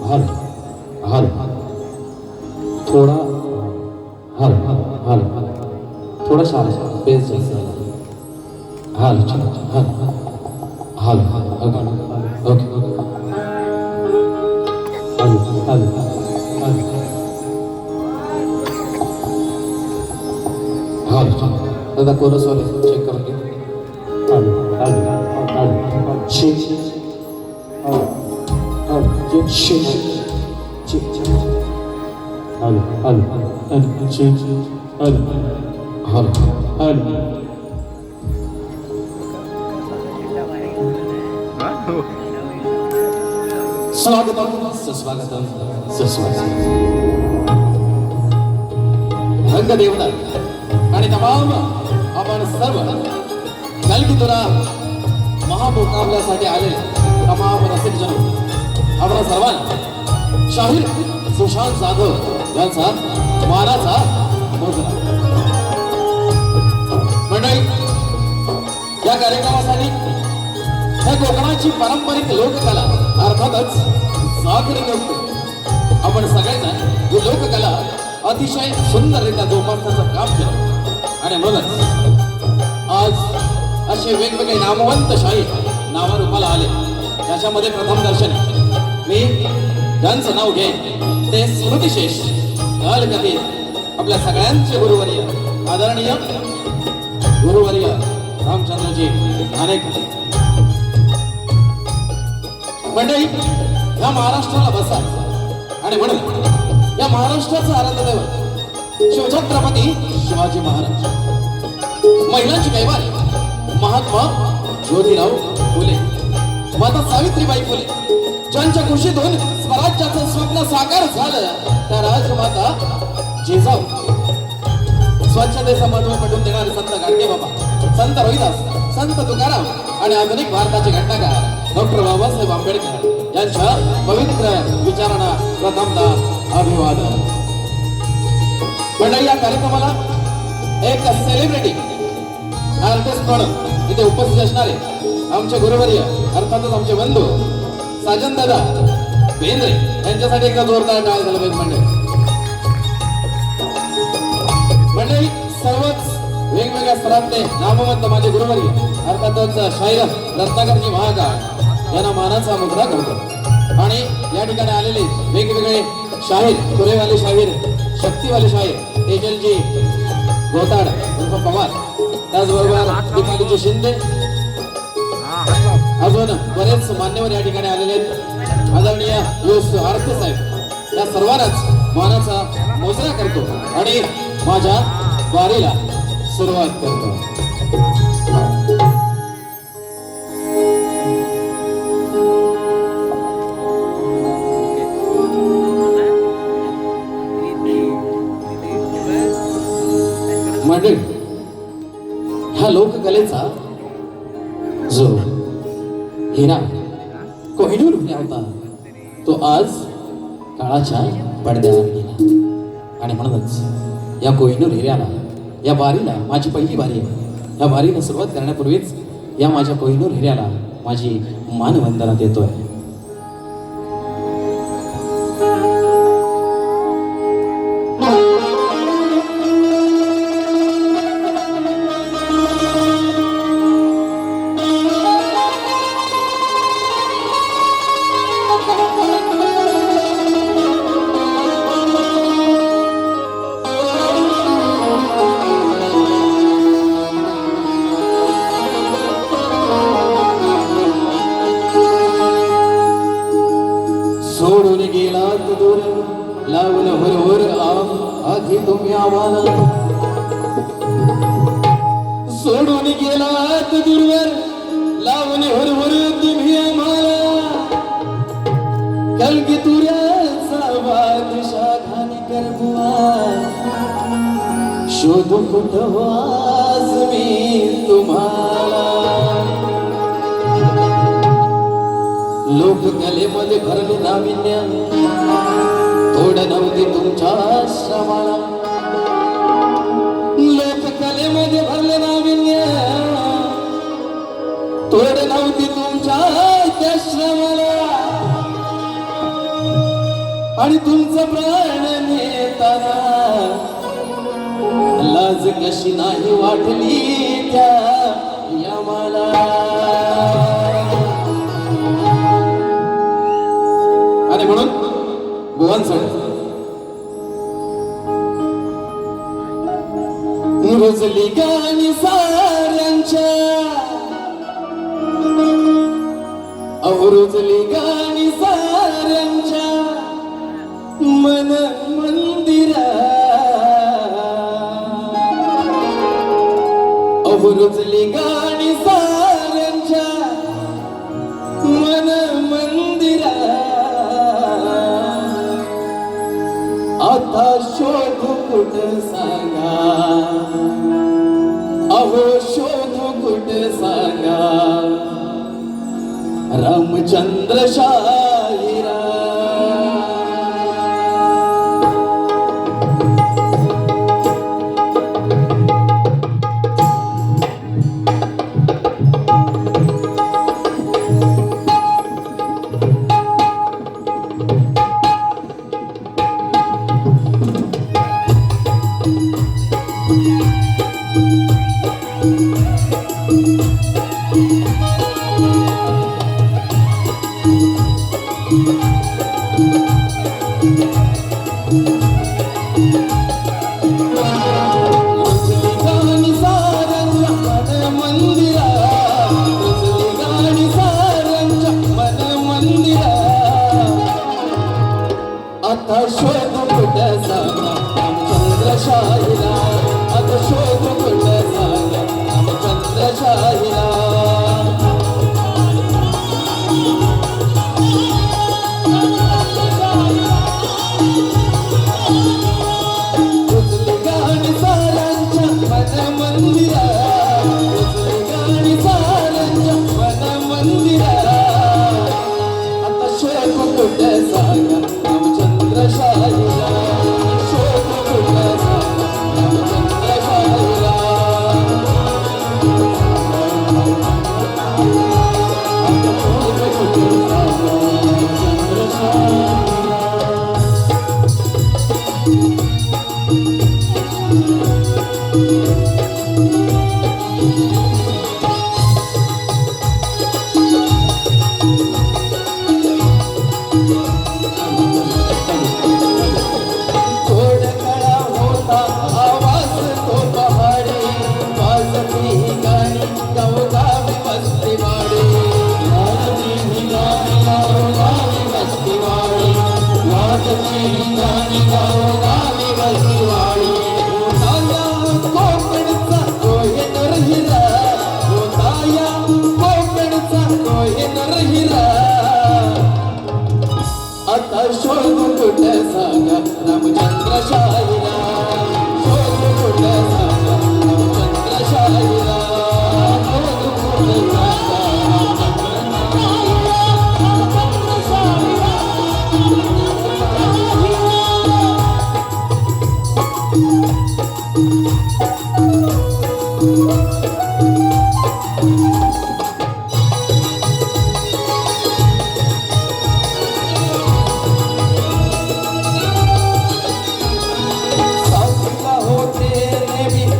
हल हल थोड़ा हल हल थोड़ा सा स्पेस हल हल हल ओके हल हल हल हल दादा कोरस वाले चेक करेंगे हल हल हल चेक हल चेक चेक हल हल हल चेक हल हल हल स्वागतम सुस्वागतम सुस्वागतम रंगदेवता आणि तमाम आपण सर्व कलगीतुरा महामुकाबल्यासाठी आलेले तमाम रसिक जन आपण सर्वांना शाहीर सुशांत जाधव यांचा मानाचा मोजरा मंडळी या कार्यक्रमासाठी या कोकणाची पारंपरिक लोककला अर्थातच साखरी नृत्य आपण सगळेजण ही लोककला अतिशय सुंदररित्या जोपासण्याचं काम केलं आणि म्हणूनच आज असे वेगवेगळे नामवंत शाहीर नावारूपाला आले त्याच्यामध्ये प्रथम दर्शन मी ज्यांचं नाव घेईन ते स्मृतिशेष कालकथेत आपल्या सगळ्यांचे गुरुवर्य आदरणीय गुरुवर्य रामचंद्रजी ठाणेकर मंडळी या महाराष्ट्राला बसा आणि म्हणून या महाराष्ट्राचा आराध्य दैवत शिवछत्रपती शिवाजी महाराज महिलांची कैवारी महात्मा ज्योतिराव फुले माता सावित्रीबाई फुले ज्यांच्या कुशीतून स्वराज्याचं स्वप्न साकार झालं त्या राजमाता जिजाऊ स्वच्छतेचं महत्व पटवून देणारे संत गाडगे बाबा संत रोहिदास संत तुकाराम आणि आधुनिक भारताचे घटनाकार डॉक्टर बाबासाहेब आंबेडकर यांच्या पवित्र विचारांना प्रथमतः अभिवादन मंडळी या कार्यक्रमाला एक सेलिब्रिटी आर्टिस्ट म्हणून इथे उपस्थित असणारे आमचे गुरुवर्य अर्थातच आमचे बंधू साजन दादा बेंद्रे यांच्यासाठी एकदा जोरदार टाळ झाला पाहिजे मंडळी सर्वच वेगवेगळ्या स्तरातले नामवंत माझे गुरुवर्य अर्थातच शाहीर रत्नाकरजी महाकाळ यांना मानाचा मुद्रा करतो आणि या ठिकाणी आलेले वेगवेगळे शाहीर कुरेवाले शाहीर शक्तीवाले शाहीर तेजलजी गोताड पवार त्याचबरोबर दीपालीजी शिंदे अजून बरेच मान्यवर या ठिकाणी आलेले आहेत आदरणीय योस आरती साहेब या सर्वांनाच मानाचा मोजरा करतो आणि माझ्या वारीला सुरुवात करतो मंडळी ह्या लोककलेचा जो हिरा कोहिनूर होता तो आज काळाच्या पडद्यावर गेला आणि म्हणूनच या कोहिनूर हिऱ्याला या वारीला माझी पहिली वारी आहे या वारीला सुरुवात करण्यापूर्वीच या माझ्या कोहिनूर हिऱ्याला माझी मानवंदना देतोय सोडून गेलात दूर लावून हुरहुर आधी तुम्ही आम्हाला सोडून गेलात दूरवर लावून हुरहुर तुम्ही आम्हाला कलगीतुऱ्याचा बादशाह खानिकर बुवा शोधू कुठं आज मी तुम्हाला लोककलेमध्ये भरले नाविन्य थोडं नव्हते तुमच्या श्रमाला लोककलेमध्ये भरले नाविन्य थोडं नव्हते तुमच्या त्या श्रमाला आणि तुमचं प्राण नेताना लाज कशी नाही वाटली त्या यमाला. आणि म्हणून बुवांसाठी रुजली गाणी साऱ्यांच्या, रुजली गाणी साऱ्यांच्या मन मंदिरा. रुजली गाणी साऱ्यांच्या मन मंदिरा. आता शोध कुठ सांगा, अहो शोध कुठ सांगा रामचंद्र शाहिरा. आता शोध कुठ सांगा रामचंद्र शाहिरा. आता शोध कुठ सांगा रामचंद्र शाहिरा. रुजली गाणी साऱ्यांच्या मन मंदिरा. रुजली गाणी साऱ्यांच्या मन मंदिरा. आता शोध कुठ सांगा रामचंद्र शाहिरा. शोध कुठ सांगा रामचंद्र शाहिरा. आता शोध कुठ सांगा रामचंद्र शाहिरा. आता शोध कुठ सांगा रामचंद्र शाहिरा. शोध कुठ सांगा रामचंद्र शाहिरा. शोध कुठ सांगा रामचंद्र शाहिरा.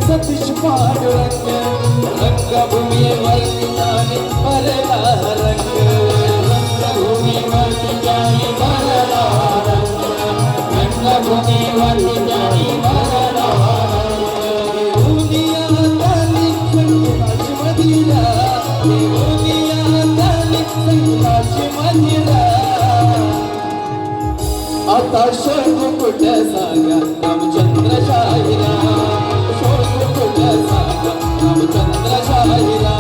सतीश पांडुरंग रंगभूमीवर जाणे भरला रंग. रंगभूमीवर जाणे भरला रंग. रंगभूमीवर जाणे भरला रंग. दुनियादारी संगीताची मदिरा. दुनियादारी संगीताची मदिरा. आता शोध कुठ सांगा रामचंद्र शाहिरा. शोध कुठ सांगा रामचंद्र शाहिरा.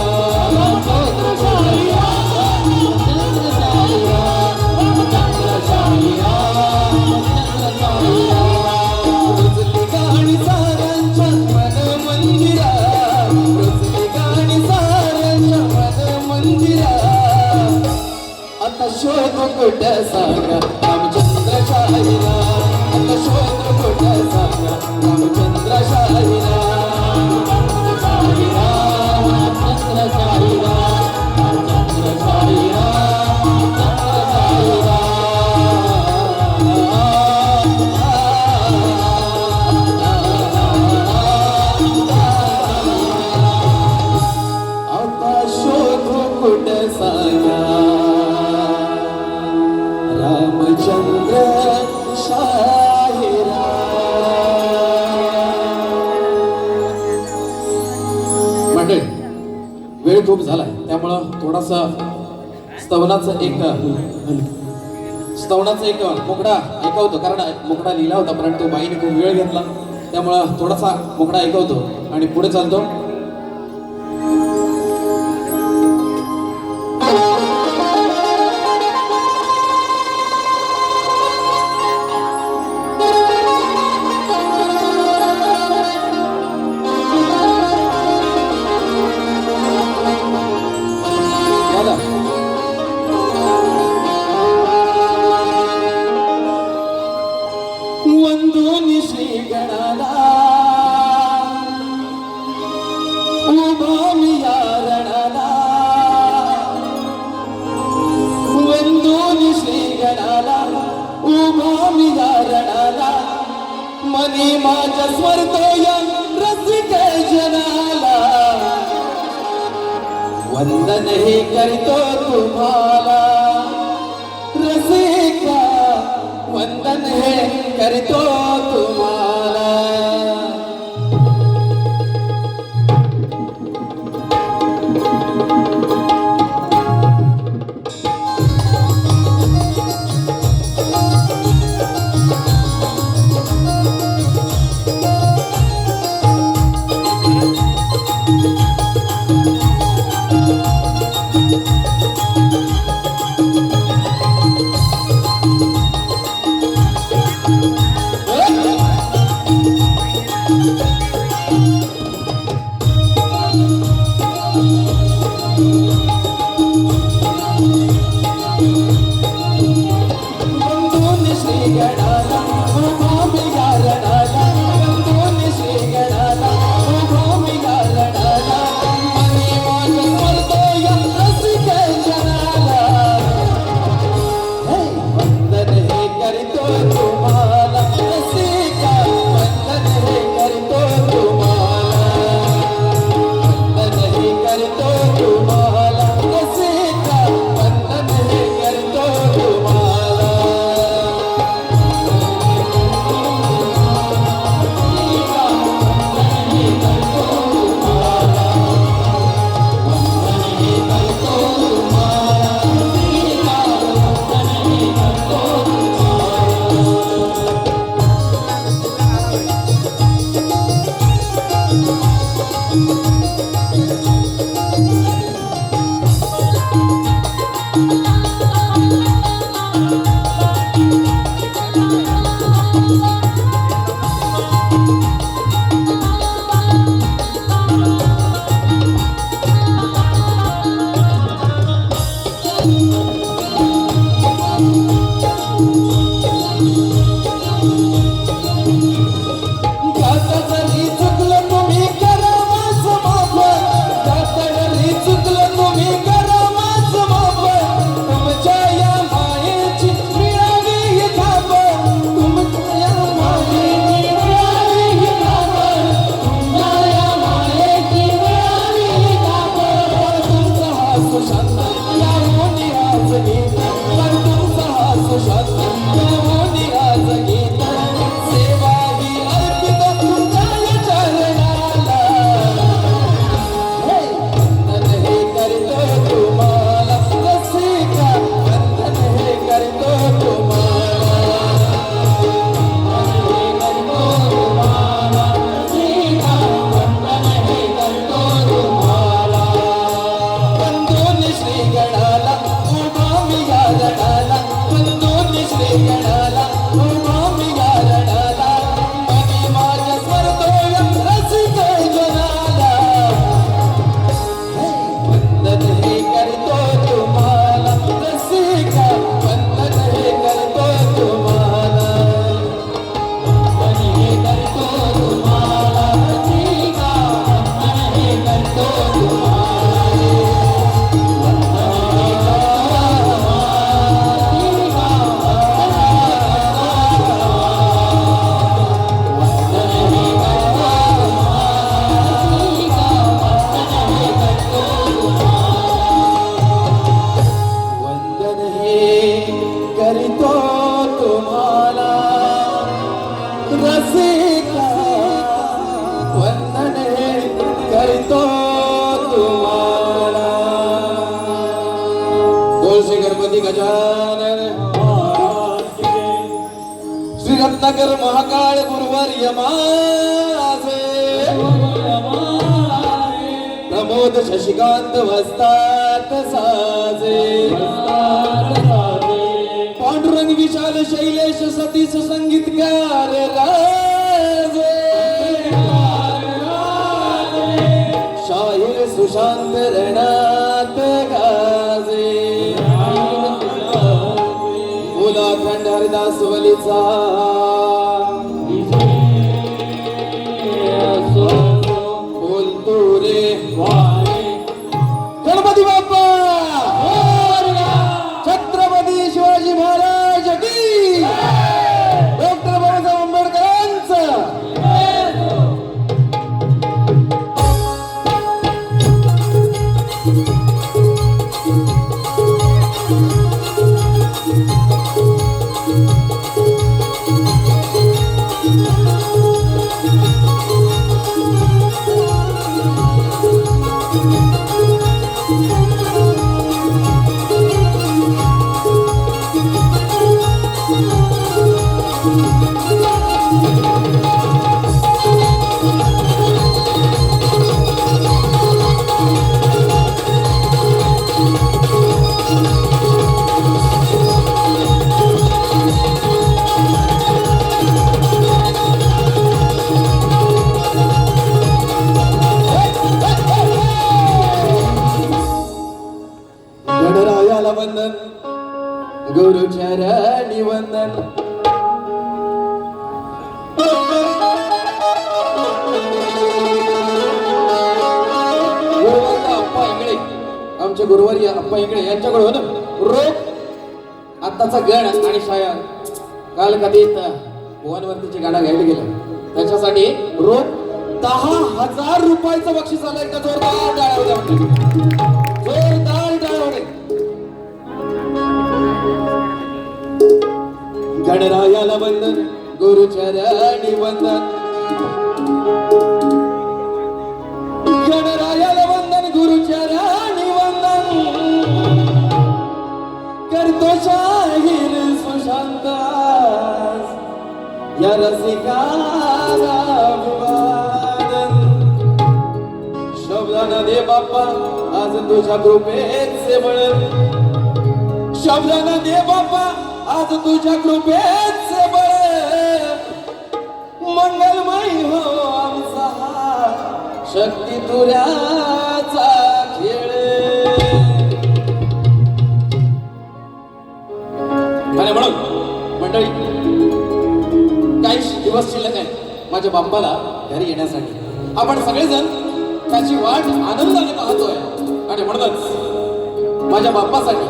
रामचंद्र शाहिरा. रामचंद्र शाहिरा. रामचंद्र शाहिरा. रामचंद्र शाहिरा. रुजली गाणी साऱ्यांच्या मन मंदिरा. रुजली गाणी साऱ्यांच्या मन मंदिरा. आता शोध कुठ सांगा रामचंद्र शाहिरा. आता शोध कुठ सांगा रामचंद्र शाहिरा. रामचंद्र शाहिरा. रामचंद्र शाहिरा. रामचंद्र शाहिरा. रामचंद्र शाहिरा. शाहिरा. मंडळी वेळ खूप झालाय त्यामुळं थोडासा स्तवनाचं एक मुकडा ऐकवतो, कारण मुकडा लिहिला होता परंतु बाईने खूप वेळ घेतला त्यामुळं थोडासा मुकडा ऐकवतो आणि पुढे चालतो. वंदोनी श्री गणाला उभा मी या रणाला, वंदोनी श्री गणाला उभा मी या रणाला, मनी माझ्या स्वर्तो या रसिक जनाला, वंदन हे करतो तुम्हाला रसिका, वंदन हे करतो तुम्हाला. रसिका वंदन करतो तुम्हाला. बोल श्री गणपती गजानन. श्री रत्नाकर महाकाळ गुरुवर्य माझे प्रमोद शशिकांत वस्तात साजे. पांडुरंग विशाल शैलेश सतीश संगीतकार राजे. शाहीर सुशांत रणात गाजे. मुलाखंड हरिदास वलीचा बोलतो रे गणपती बाप्पा. छत्रपती शिवाजी महाराज की. डॉक्टर बाबासाहेब आंबेडकरांचं. गणरायाला वंदन गुरुचरणी वंदन. गुरुवर्य अप्पा इंगळे आमचे गुरुवर्य अप्पा इंगळे यांच्याकडून रोख आत्ताचा गण आणि शायर काल कधीत भुवनवंतीची गाणं गायला गेलं त्याच्यासाठी रोख 10,000 रुपयाचं बक्षीस आलं. एकदा जोरदार टाळ्या होत्या जोरदार टाळ्या होते. गणरायाला वंदन गुरुचरणी वंदन. गणरायाला वंदन गुरुचरणी वंदन. करतो शाहीर सुशांत या रसिकाला अभिवादन. शब्दानं दे बाप्पा आज तुझ्या कृपेचे बळ. शब्दानं दे बाप्पा आज तुझ्या कृपेचे बळ. मंगलमय हो आमचा शक्ती तुऱ्याचा खेळ. आणि म्हणून मंडळी काही दिवस शिल्लक आहे माझ्या बाप्पाला घरी येण्यासाठी. आपण सगळेजण त्याची वाट आनंदाने पाहतोय आणि म्हणूनच माझ्या बाप्पासाठी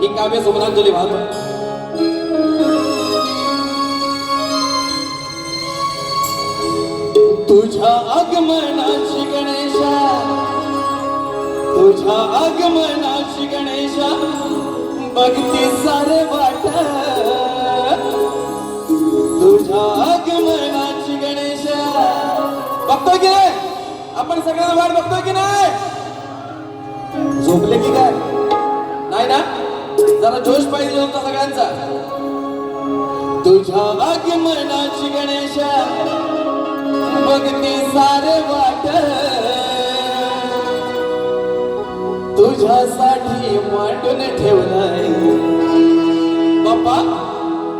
ही काव्य सुमनांजली वाहतोय. तुझ्या आगमनाची गणेशा तुझ्या आगमनाची गणेशा बघती सारे वाट. तुझ्या आगमनाची गणेशा बघतोय की नाही आपण सगळ्यांना वाट बघतोय की नाही. झोपले की काय नाही ना जरा जोश पाहिजे होता सगळ्यांचा. तुझ्या आगमनाची गणेशा बघती सारे वाट. तुझ्यासाठी मांडून ठेवलाय बाप्पा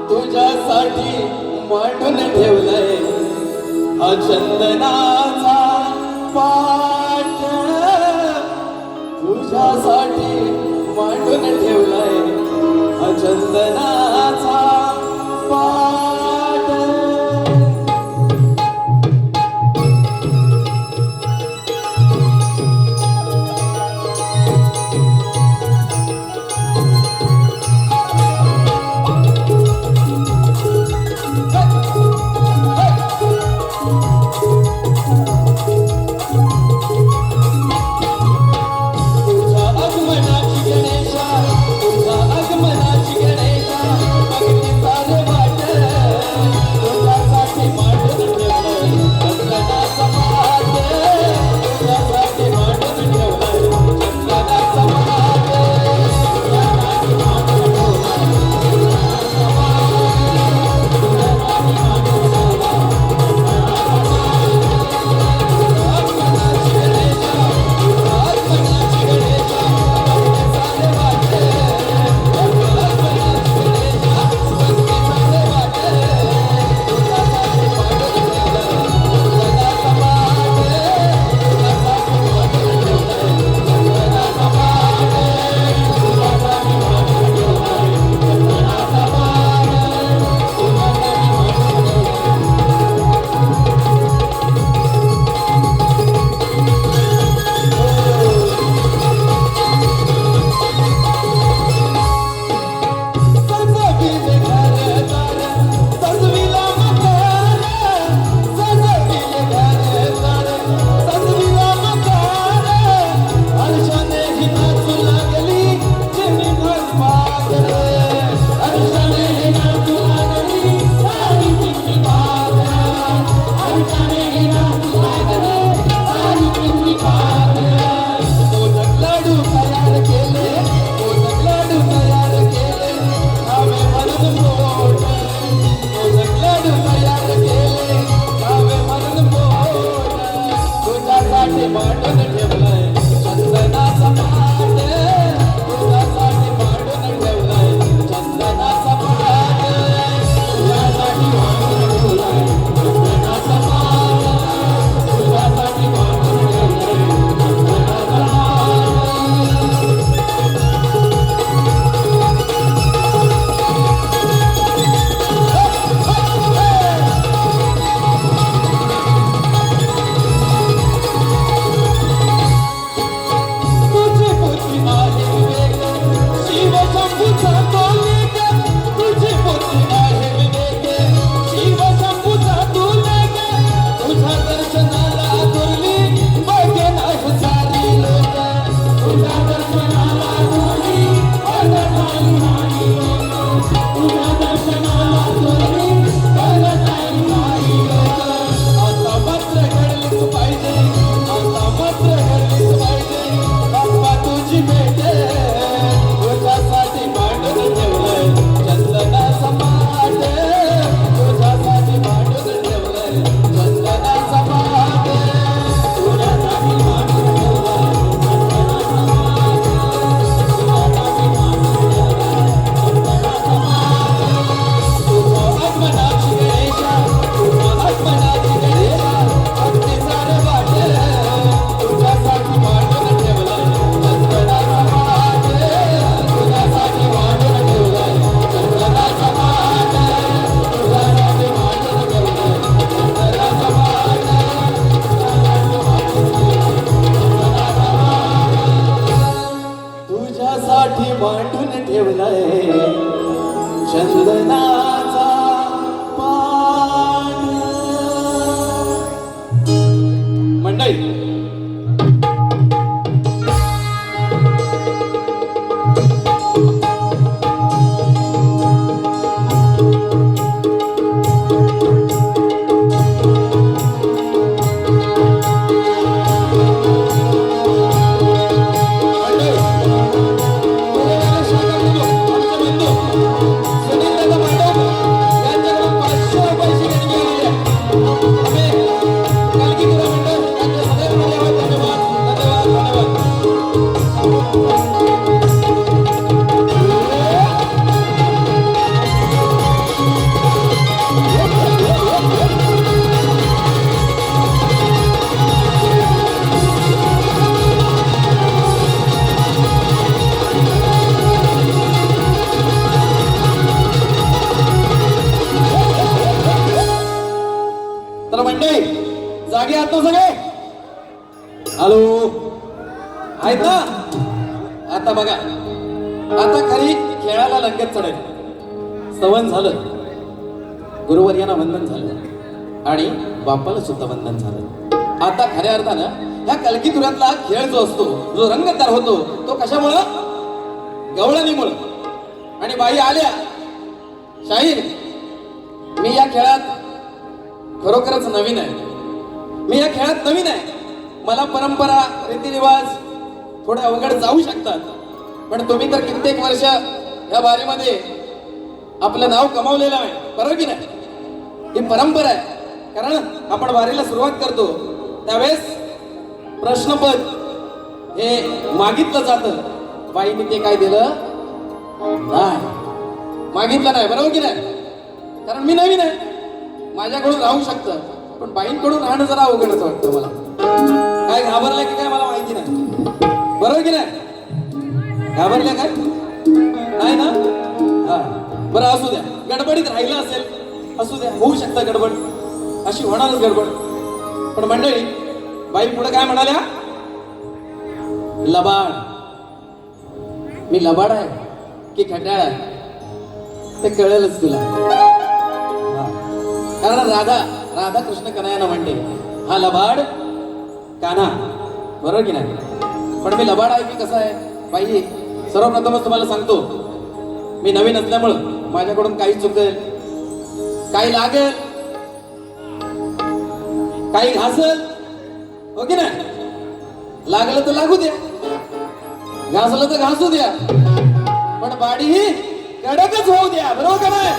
तुझ्यासाठी मांडून ठेवलाय हा चंदनाचा पाठ. तुझ्यासाठी मांडून ठेवलाय हा चंदनाचा पाठ. तुझ्या आगमनाची गणेशा मंडळी जागे आहात ना सगळे? हॅलो, आहेत ना? आता बघा, आता खरी खेळाला लंगत चढेल. स्तवन झालं, गुरुवर्यांना वंदन झालं आणि बापाला सुद्धा वंदन झालं. आता खऱ्या अर्थानं ह्या कलगीतुऱ्यातला खेळ जो असतो, जो रंगतदार होतो, तो कशामुळं? गवळणीमुळं. आणि बाई आल्या, शाहीर मी या खेळात खरोखरच नवीन आहे. मी या खेळात नवीन आहे. मला परंपरा रीतिरिवाज थोडे अवघड जाऊ शकतात, पण तुम्ही तर कित्येक वर्ष या बारीमध्ये आपलं नाव कमावलेलं आहे, बरोबर की नाही? ही परंपरा आहे. कारण आपण वारीला सुरुवात करतो त्यावेळेस प्रश्नपद हे मागितलं जातं. बाईने ते काय दिलं नाही, मागितलं नाही, बरोबर की नाही? कारण मी नवीन आहे, माझ्याकडून राहू शकतं, पण बाईंकडून राहणं जरा अवघडच वाटतं मला. काय घाबरलं की काय मला माहिती नाही, बरोबर की नाही? घाबरल्या काय? नाही ना? हा, बरं असू द्या. गडबडीत राहिलं असेल, असू द्या, होऊ शकतं गडबड, अशी होणारच गडबड. पण मंडळी, बाई पुढे काय म्हणाल्या? लबाड. मी लबाड आहे की खट्याळ आहे ते कळेलच तुला. कारण राधा कृष्ण कन्हैया म्हणते, हा लबाड कान्हा, बरोबर की नाही? पण मी लबाड आहे की कसं आहे? बाई, सर्वप्रथमच तुम्हाला सांगतो, मी नवीन असल्यामुळं माझ्याकडून काही चुकेल, काही लागेल, काही घासल, हो की नाही? लागलं तर लागू द्या, घासलं तर घासू द्या, पण बाडी ही कडकच होऊ द्या, बरोबर का नाही?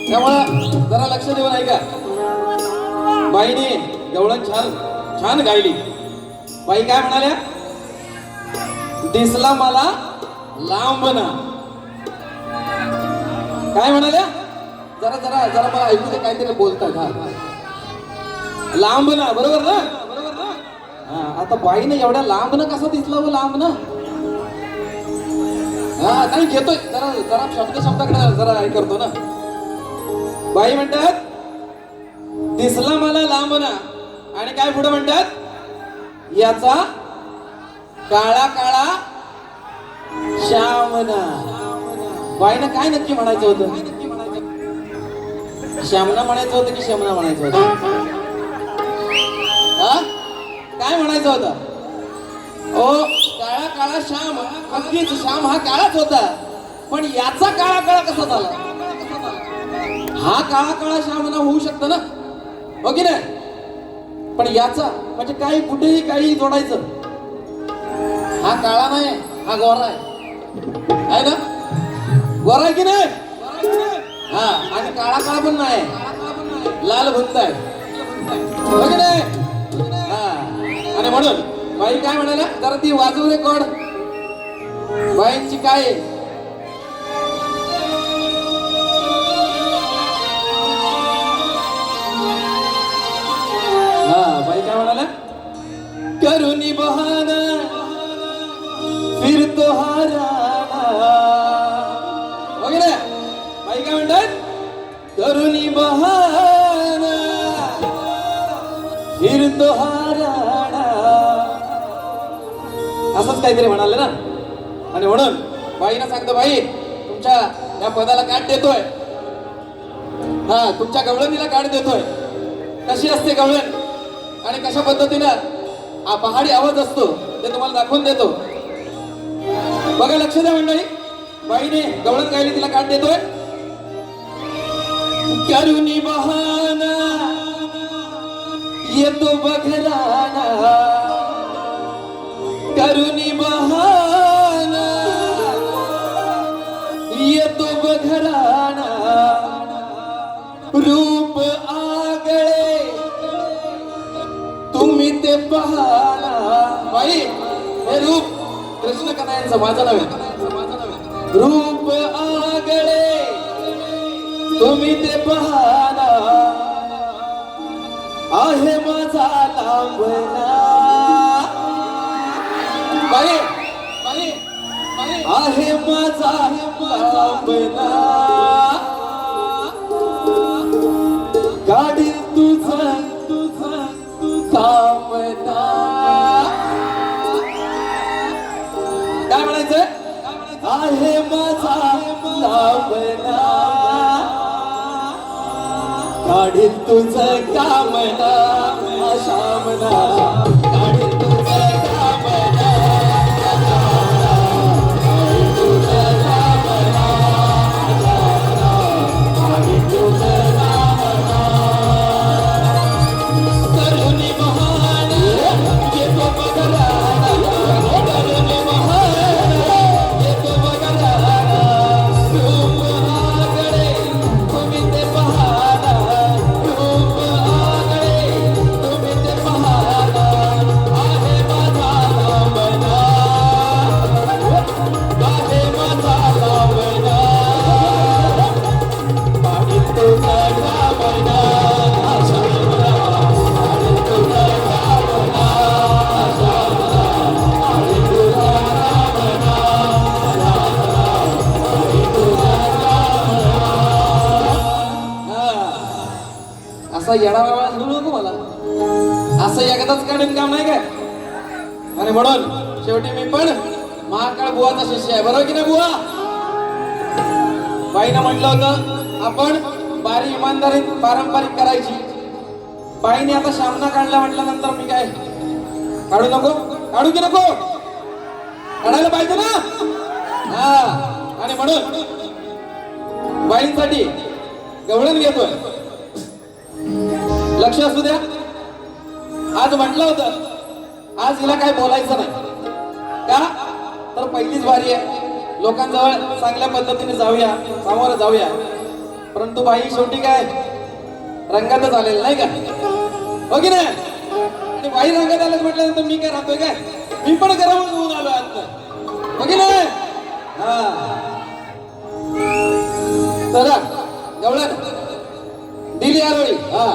त्यामुळं जरा लक्ष देऊन ऐका. बाईने गवळण छान छान गायली. बाई काय म्हणाल्या? दिसला मला लांबना. काय म्हणाल्या? जरा जरा जरा मला ऐकू दे, काहीतरी बोलतात. हा, लांबना, बरोबर ना? बरोबर ना? हा, आता बाईने एवढ्या लांबनं कसा दिसला व लांबना? हा, नाही घेतोय, जरा जरा शब्दाकडे जरा हे करतो ना. बाई म्हणतात दिसला मला लांबना, आणि काय पुढे म्हणतात? याचा काळा काळा श्यामना. बाईनं काय नक्की म्हणायचं होतं? श्यामना म्हणायचं होतं की श्यामना म्हणायचं होतं? हा, काय म्हणायचं होतं? ओ काळा काळा श्याम, अगदीच श्याम हा काळाच होता, पण याचा काळा काळा कसा झाला? हा काळा काळा श्यामना होऊ शकतं ना, हो की नाही? पण याचा म्हणजे काही कुठेही काही जोडायचं. हा काळा नाही, हा गोरा आहे ना? गोरा आहे की नाही? हा, आणि काळा काळा पण नाही, लाल भुंत आहे, हो की नाही? हा, आणि म्हणून बाई काय म्हणाल्या? जरा ती वाजवू रे कोड. बाईंची काय आहे? हा, बाई काय म्हणाल्या? करुणी बहाना फिरतो हाराना, वगैरे. बाई काय म्हणतात? करुणी बहाना फिरतो हाराना, असंच काहीतरी म्हणाले ना. आणि म्हणून बाईना सांगतो, बाई तुमच्या या पदाला काट देतोय, हा, तुमच्या गवळणीला काट देतोय. कशी असते गवळण आणि कशा पद्धतीनं हा पहाडी आवाज असतो ते तुम्हाला दाखवून देतो. बघा, लक्ष द्या मंडळी. बाईने गवळण गायली, तिला काट देतोय. करुणी बहाना येतो बघराना, करुणी बहाना येतो बघराना, रूप आगळे तुम्ही ते पाहना. बाई, हे रूप कृष्ण कन्हैयांचं, माझं नव्हे. रूप आगळे तुम्ही ते पाहना, आहे माझा लांबना. बाई बाई बाई, आहे माझा लांबना, माझा लावणा काढीन तुझं कामना शामना काढीन तुझं कामना काढीन तुझं कामना काढीन तुझं कामना करुणी महान येतो बघायला करुणी महान येतो बघायला रूप आगळे तुम्ही ते पहाना रूप आगळे तुम्ही ते पहाना आहे माझा लावणा आहे माझा लावणा काढीन तुझा लावणा शामना काढीन तुझा लावणा शामना काढीन तुझा लावणा काढीन तुझा असा येडावाळा सुरू नको मला असं एकदाच काढून काम नाही काय आणि म्हणून शेवटी मी पण महाकाळ बुवाचा शिष्य आहे बरोबर की नाही बुवा बाईनं म्हटलं होतं आपण बारी इमानदारीत पारंपरिक करायची बाईने आता सामना काढला म्हटल्यानंतर मी काय काढू नको काढू की नको काढायला पाहिजे ना हा आणि म्हणून बाईंसाठी गवळण घेतोय लक्ष असू द्या आज म्हटलं होतं आज हिला काय बोलायचं नाही का तर पहिलीच वारी आहे लोकांजवळ चांगल्या पद्धतीने जाऊया सामोरं जाऊया परंतु बाई शेवटी काय रंगातच आलेलं नाही का हो की नाही आणि बाई रंगात आलं म्हटल्यानंतर मी काय राहतोय काय मी पण गरमच होऊन आलो आता हो की नाही हा तर गवळण दिली आरोळी हा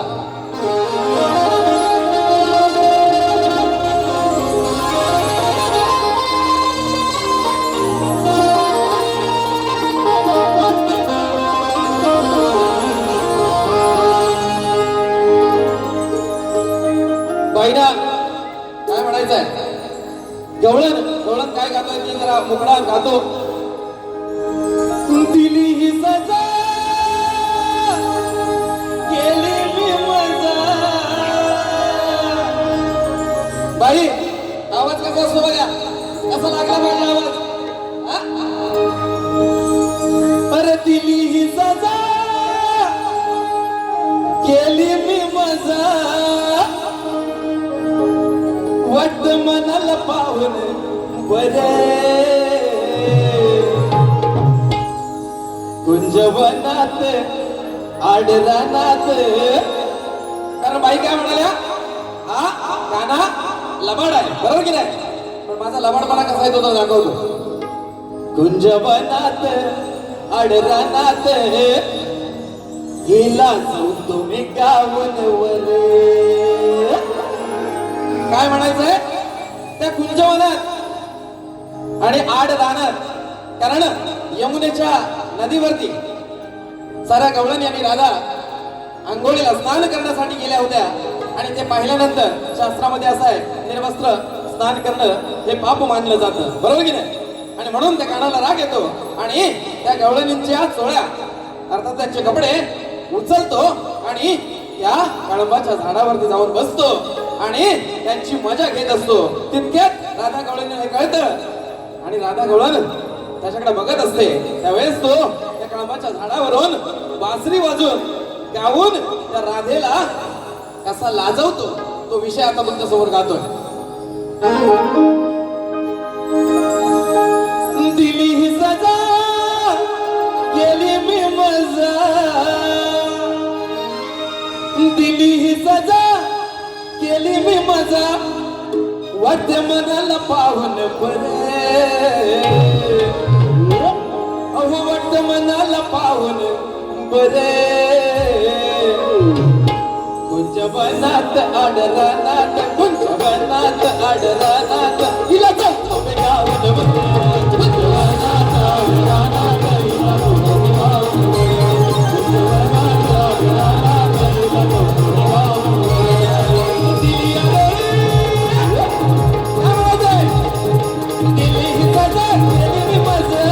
बाईना काय म्हणायचंय गवळण गवळण काय गातोय ती जरा मुकडा गातो दिली ही सजा केली मी मजा बाई आवाज कसा असतो बघा कसा लागला पाहिजे आवाज अरे दिली ही सजा केली मी मजा वाट मनाला पाहून बरे कुंजवनात आडरानात कारण बाई काय म्हणाल्या हा गाणा लबाड आहे बरोबर की नाही पण माझा लबाडपणा कसा येतो तो दाखवतो कुंजवनात आडरानात गेला जाऊ तुम्ही गावन वरे काय म्हणायचंय त्या कुंजवनात आणि आड रानात कारण यमुनेच्या नदीवरती साऱ्या गवळण यांनी राधा आंघोळीला स्नान करण्यासाठी गेल्या होत्या आणि ते पाहिल्यानंतर शास्त्रामध्ये असं आहे निर्वस्त्र स्नान करणं हे पाप मानलं जातं बरोबर की नाही आणि म्हणून त्या कानाला राग येतो आणि त्या गवळणींच्या चोळ्या अर्थात त्यांचे कपडे उचलतो आणि त्या कळंबाच्या झाडावरती जाऊन बसतो आणि त्यांची मजा घेत असतो तितक्यात राधा गवळणीला कळतं आणि राधा गवळण त्याच्याकडे बघत असते त्यावेळेस तो त्या कळंबाच्या झाडावरून बासरी वाजून गाऊन त्या राधेला कसा लाजवतो तो विषय आता तुमच्या समोर गातोय दिली ही सजा केली मी मजा दिली ही सजा केली मी मजा वाटते मनाला पाहून बरे अहो वाटते मनाला पाहून बरे कुंजवनात आडरानात कुंजवनात आडरानात हिला जाऊ मी गावन कुंजवनात आडरानात हिला जाऊ मी गावन कुंजवनात आडरानात हिला जाऊ मी गावन दिली ही सजा केली मी मजा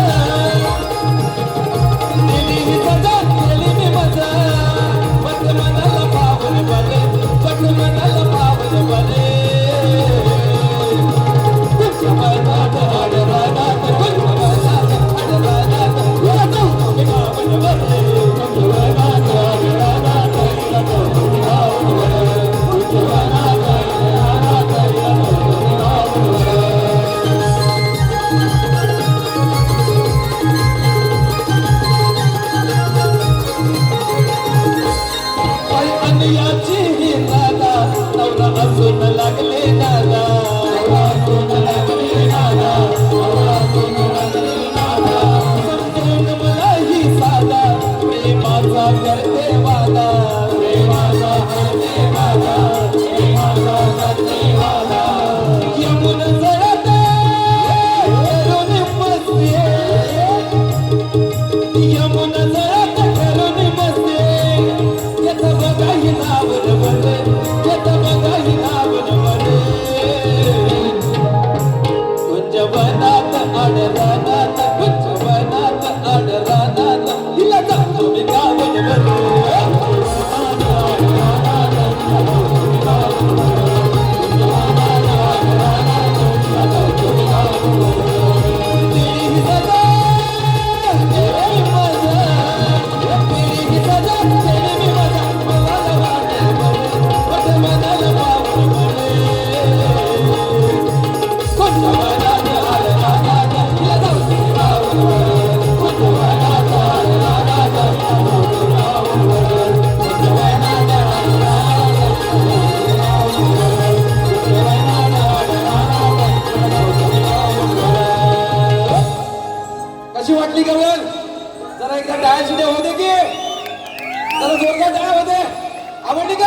आवडली का?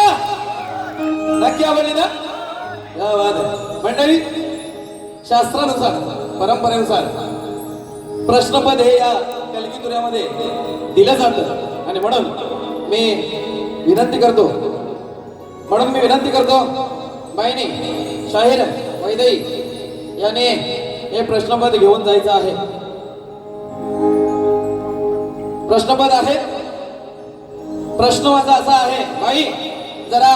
नक्की आवडली ना? या बात आहे. मंडळी, शास्त्रानुसार परंपरेनुसार प्रश्नपद हे या कलगीतुऱ्यामध्ये दिलं जातं आणि म्हणून मी विनंती करतो बाईनी शाहीर वैदई याने हे प्रश्नपद घेऊन जायचं आहे. प्रश्नपद आहे. प्रश्न माझा असा आहे, बाई जरा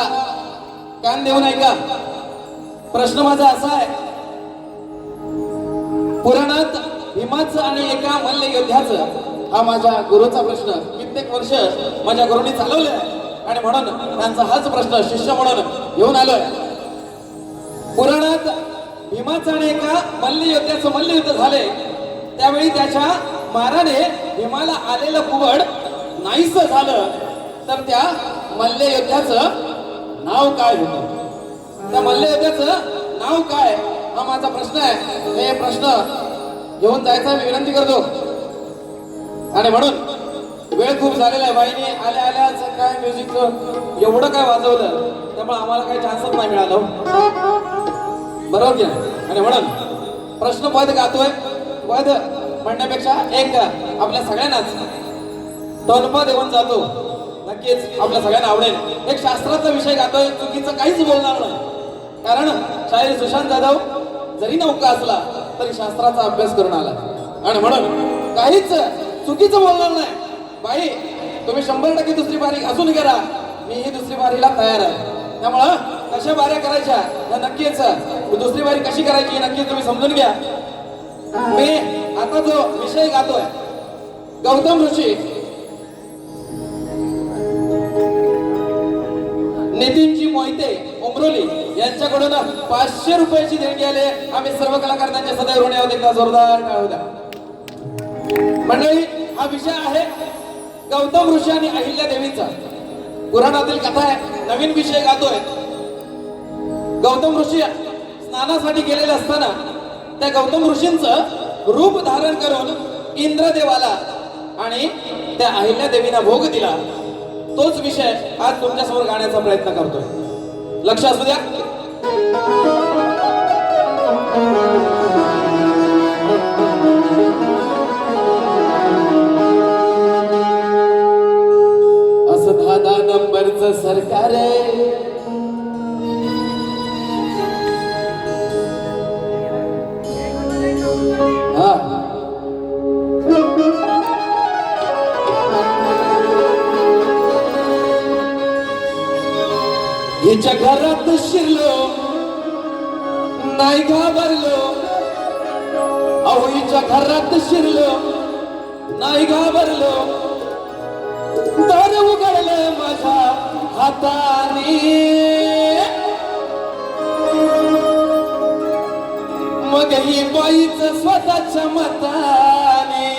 कान देऊन ऐका. प्रश्न माझा असा आहे, पुराणात भीमाचं आणि एका मल्ल योद्ध्याचं हा माझ्या गुरुचा प्रश्न कित्येक वर्ष माझ्या गुरुनी चालवलाय आणि म्हणून त्यांचा हाच प्रश्न शिष्य म्हणून घेऊन आलोय. पुराणात भीमाचं आणि एका मल्ल योद्ध्याचं मल्लयुद्ध झाले त्यावेळी त्याच्या माराने भीमाला आलेलं कुबड नाहीस झालं तर त्या मल्ल योद्ध्याचं नाव काय होतं? त्या मल्ल योद्ध्याचं नाव काय हा माझा प्रश्न आहे. हे प्रश्न घेऊन जायचा मी विनंती करतो आणि म्हणून वेळ खूप झालेला आहे. बाईने आल्या आल्याच काय म्युझिकचं एवढं काय वाजवलं त्यामुळे आम्हाला काही चान्सच नाही मिळालं, बरोबर की नाही? आणि म्हणून प्रश्न पद गातोय. पद म्हणण्यापेक्षा एक आपल्या सगळ्यांनाच टोनपा देऊन जातो, नक्कीच आपल्या सगळ्यांना आवडेल. एक शास्त्राचा विषय गातोय, चुकीचं काहीच बोलणार नाही. कारण शाहीर सुशांत जाधव जरी नौका असला तरी शास्त्राचा अभ्यास करून आला आणि म्हणून काहीच चुकीचं बोलणार नाही. बाई तुम्ही 100% दुसरी बारी अजून करा, मी ही दुसरी बारीला तयार आहे. त्यामुळं कशा बाऱ्या करायच्या या नक्कीच, दुसरी बारी कशी करायची नक्कीच तुम्ही समजून घ्या. मी आता जो विषय गातोय, गौतम ऋषी नितीनजी मोहिते उमरोली यांच्याकडून 500 रुपयाची देणगी आले. आम्ही सर्व कलाकार त्यांच्या सदैव ऋणी आहोत. एकदा जोरदार टाळ्या होत्या. मंडळी, हा विषय आहे गौतम ऋषी आणि अहिल्या देवीचा. पुराणातील कथा आहे, नवीन विषय गातोय. गौतम ऋषी स्नानासाठी गेलेले असताना त्या गौतम ऋषींचं रूप धारण करून इंद्रदेवाला आणि त्या अहिल्या देवीला भोग दिला. तोच विषय आज तुमच्या समोर गाण्याचा प्रयत्न करतोय. लक्ष असू द्या. असं 10 नंबरचं सरकार आहे. हा हिच्या घरात शिरलो नाही घाबरलो, अहो हिच्या घरात शिरलो नाही घाबरलो, दार उघडलं माझ्या हाताने, मग ही बाईच स्वतःच्या मताने,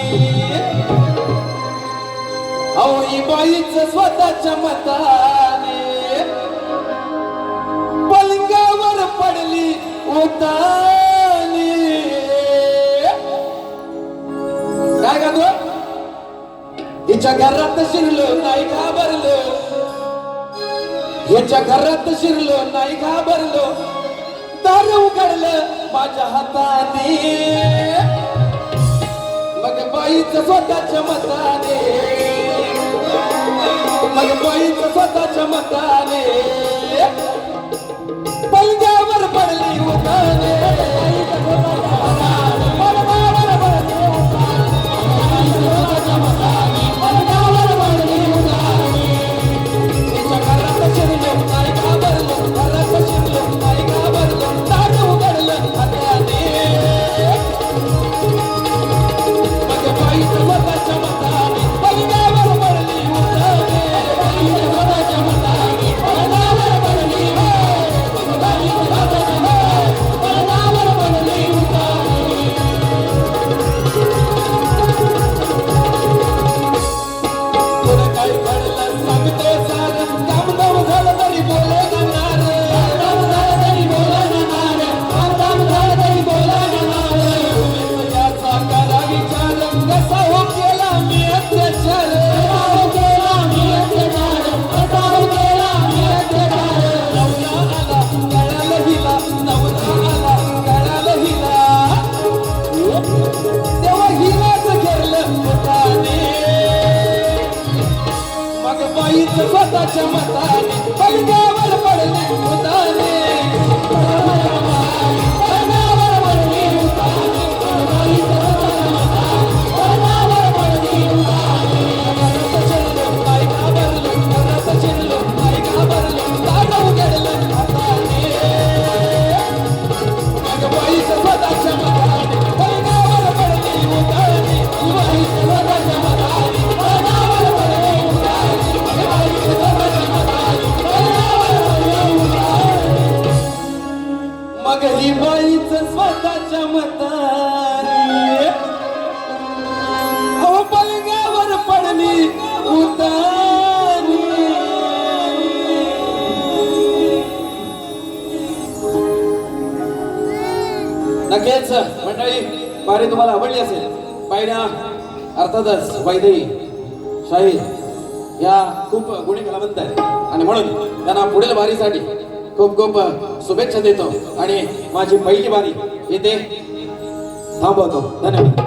अहो ही बाईच स्वतःच्या मताने पलंगावर पडली उतानी. काय गातो? हिच्या घरात शिरलो नाही घाबरलो, हिच्या घरात शिरलो नाही घाबरलो, दार उघडलं माझ्या हाताने, मग बाईच स्वतःच्या मताने, मग बाईच स्वतःच्या मताने पलंगावर पडली उताने, पलंगावर पडली उताने, पलंगावर पडली उताने. तिच्या घरात शिरलो नाही घाबरलो, घरात शिरलो नाही घाबरलो, दार उघडलं हाताने, मग बाईच स्वतःच्या मताने पलंगावर पडली उताने, बाईच स्वतःच्या मताने पलंगावर पडली मग बाईच स्वतःच्या मताने पलंगावर पडली उताने. पलंगावर पडली उताने. बाईच स्वतःच्या मताने पलंगावर पडली उताने. घरात शिरलो, आई घाबरलो, घरात शिरलो, आई घाबरलो, तांडव गेलं हाताने. मग बाईच स्वतःच्या मताने पलंगावर पडली उताने. बाईच स्वतःच्या मताने पलंगावर पडली उताने. बाईच स्वतःच्या मताने पलंगावर पडली उताने. मग ही बाईच स्वतःच्या मताने अहो पलंगावर पडली उताने. नक्कीच मंडळी बारी तुम्हाला आवडली असेल. पाहिल्या अर्थातच वैदेही शाहीर या खूप गुणी कलावंत आहेत आणि म्हणून त्यांना पुढील बारीसाठी खूप खूप शुभेच्छा देतो आणि माझी पहिली बारी येते थांबवतो. धन्यवाद.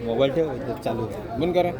मोबाईल ठेव चालू बंद करा.